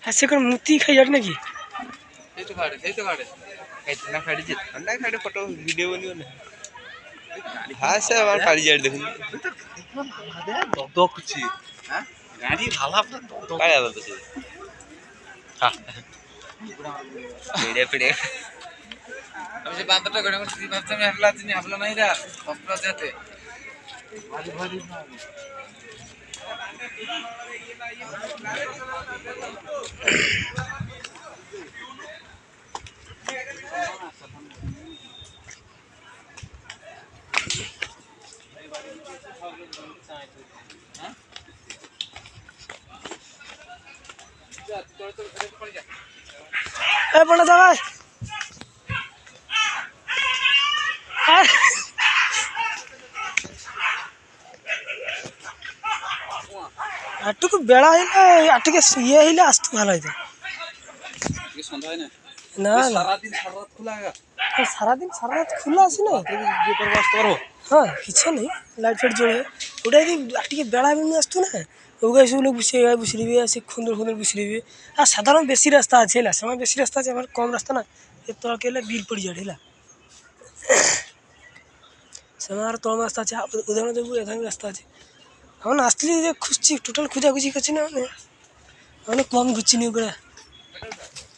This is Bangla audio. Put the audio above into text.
ऐसे कर मुती खाई जाट नाकि फोटो वीडियो बनियो ना हां से আমার কালি যাট দেখুন দকছি হ্যাঁ গাড়ি ভালা কাই আলো তো হ্যাঁ পেড়ে পেড়ে আমি যে বান্দরটা গড়ে করছি ভাবছি আমি হাফলা নাই রা হাফলা যেতে ভারী ভারী না ए बड़ा जा भाई আটুকু বেড়া হইলে আটকে ইয়ে হইলে আসতে ভালো হইতো সন্ধ্যা হয় না না সারাদিন সারা রাত খোলা সারাদিন সারা রাত খোলা আছে না যে করবো আসতে পারবো হ্যাঁ কিছু নেই লাইট ফাইট জ্বলবে ওটা যদি আটকে বেড়া বেড়ে আসতো না ওগুলো এসে লোক বসে নিবি সে সুন্দর সুন্দর বসে নিবি আর সাধারণ বেশি রাস্তা আছে হেলা সময় বেশি রাস্তা আছে আমার কম রাস্তা না এর তলকে এলে বিল পড়ি যাবে হেলা সময় আর কম রাস্তা আছে উদাহরণ দেবো এখানে রাস্তা আছে এখন আসলে যে খুঁজছি টোটাল খোঁজাখুঁজি করছি না মানে অনেক কম ঘুরছি নি করে